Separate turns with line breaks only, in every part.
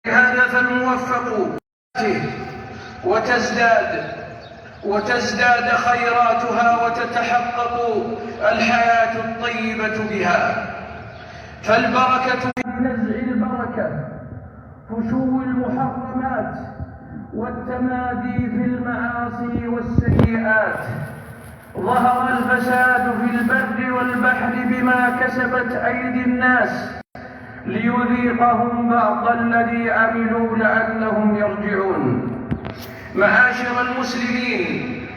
هذا فالموفق وتزداد خيراتها وتتحقق الحياة الطيبة بها. فالبركة في نزع البركة، فشو المحرمات والتمادي في المعاصي والسيئات. ظهر الفساد في البر والبحر بما كسبت أيدي الناس ليذيقهم بعض الذي عملوا لعلهم يرجعون. معاشر المسلمين،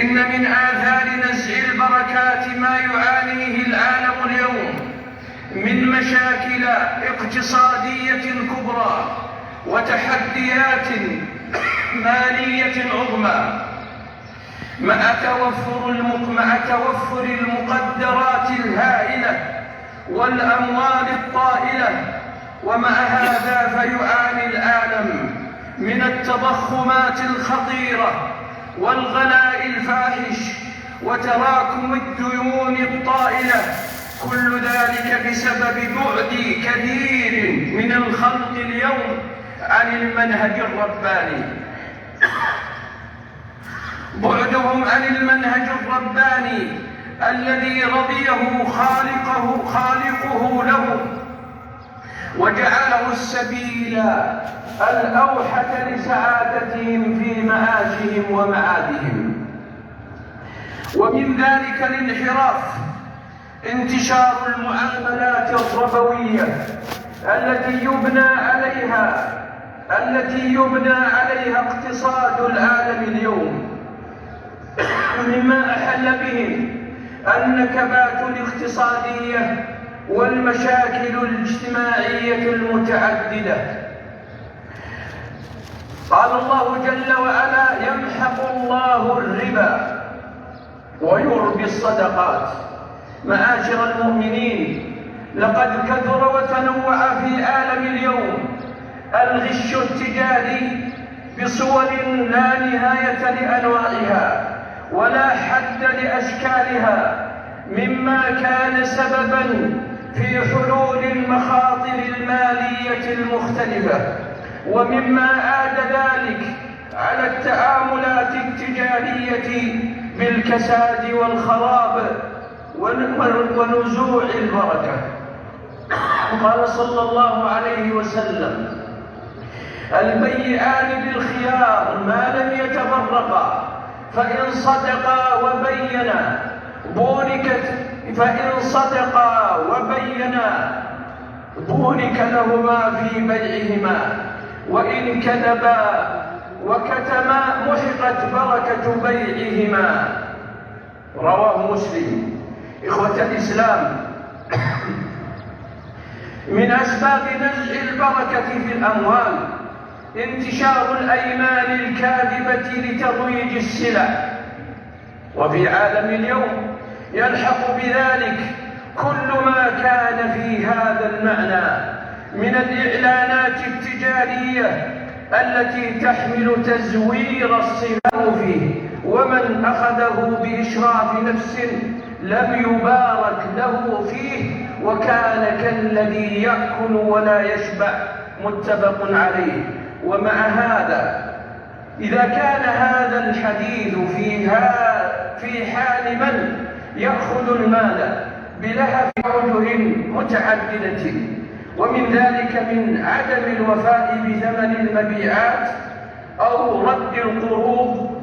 إن من آثار نزع البركات ما يعانيه العالم اليوم من مشاكل اقتصادية كبرى وتحديات مالية عظمى، مع توفر المقدرات الهائلة والأموال الطائلة. ومع هذا فيعاني العالم من التضخمات الخطيرة والغلاء الفاحش وتراكم الديون الطائلة، كل ذلك بسبب بعد كثير من الخلق اليوم عن المنهج الرباني. بعدهم عن المنهج الرباني الذي رضيه خالقه له وجعله السبيل الأوحد لسعادتهم في معاشهم ومعادهم. ومن ذلك الانحراف انتشار المعاملات الربوية التي يبنى عليها اقتصاد العالم اليوم، مما أحل به النكبات الاقتصادية والمشاكل الاجتماعية المتعددة. قال الله جل وعلا: يمحق الله الربا ويربي الصدقات. معاشر المؤمنين، لقد كثر وتنوع في عالم اليوم الغش التجاري بصور لا نهاية لأنواعها ولا حد لأشكالها، مما كان سببا في حلول المخاطر المالية المختلفة، ومما عاد ذلك على التعاملات التجارية بالكساد والخراب ونزوع البركة. قال صلى الله عليه وسلم: البيعان بالخيار ما لم يتفرقا، فإن صدقا وبينا بورك لهما في بيعهما، وإن كذبا وكتما محقت بركة بيعهما. رواه مسلم. إخوة الإسلام، من أسباب نزع البركة في الأموال انتشار الأيمان الكاذبة لترويج السلع. وفي عالم اليوم يلحق بذلك كل ما كان في هذا المعنى من الإعلانات التجارية التي تحمل تزوير الصناعة فيه، ومن أخذه بإشراف نفس لم يبارك له فيه وكان كالذي يأكل ولا يشبع، متفق عليه. ومع هذا، إذا كان هذا الحديث في حال من يأخذ المال بلهف وجه متعددة، ومن ذلك من عدم الوفاء بثمن المبيعات أو رد القروض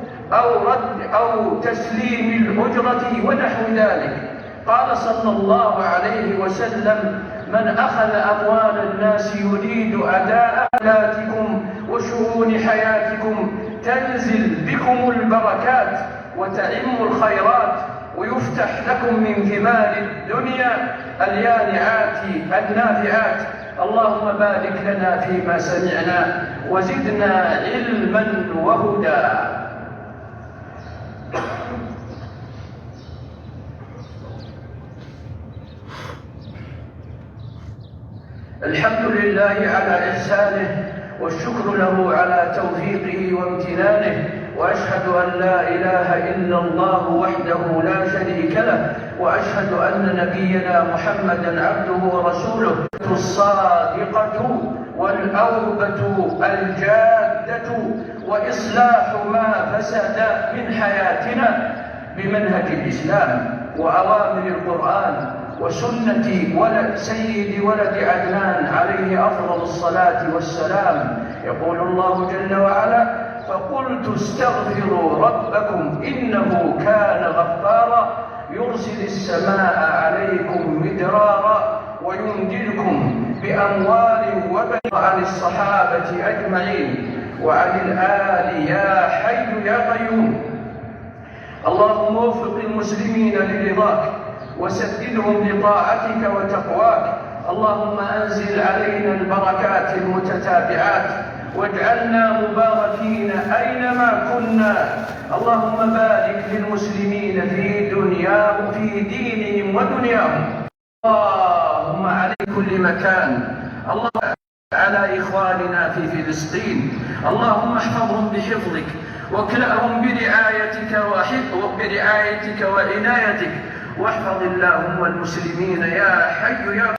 أو تسليم الأجرة ونحو ذلك. قال صلى الله عليه وسلم: من أخذ أموال الناس يريد أداء حياتكم وشؤون حياتكم تنزل بكم البركات وتعم الخيرات ويفتح لكم من ثمار الدنيا اليانعات النافعات. اللهم بارك لنا فيما سمعنا وزدنا علما وهدى. الحمد لله على إحسانه، والشكر له على توفيقه وامتنانه، وأشهد أن لا إله إلا الله وحده لا شريك له، وأشهد أن نبينا محمدا عبده ورسوله الصادقة والأوبة الجادة وإصلاح ما فسد من حياتنا بمنهج الإسلام وأوامر القرآن وسنة سيد ولد عدنان عليه أفضل الصلاة والسلام. يقول الله جل وعلا: فقلت استغفروا ربكم إنه كان غفارا يرسل السماء عليكم مدرارا ويمددكم بأموال وبنين. عن الصحابة أجمعين وعن الآل يا حي يا قيوم. اللهم وفق المسلمين لرضاك وسددهم لطاعتك وتقواك. اللهم أنزل علينا البركات المتتابعات واجعلنا مباركين أينما كنا. اللهم بارك للمسلمين في دنياهم في دينهم ودنياهم. اللهم على كل مكان. اللهم على إخواننا في فلسطين. اللهم احفظهم بحفظك واكلأهم برعايتك وعنايتك واحفظ اللهم المسلمين يا حي يا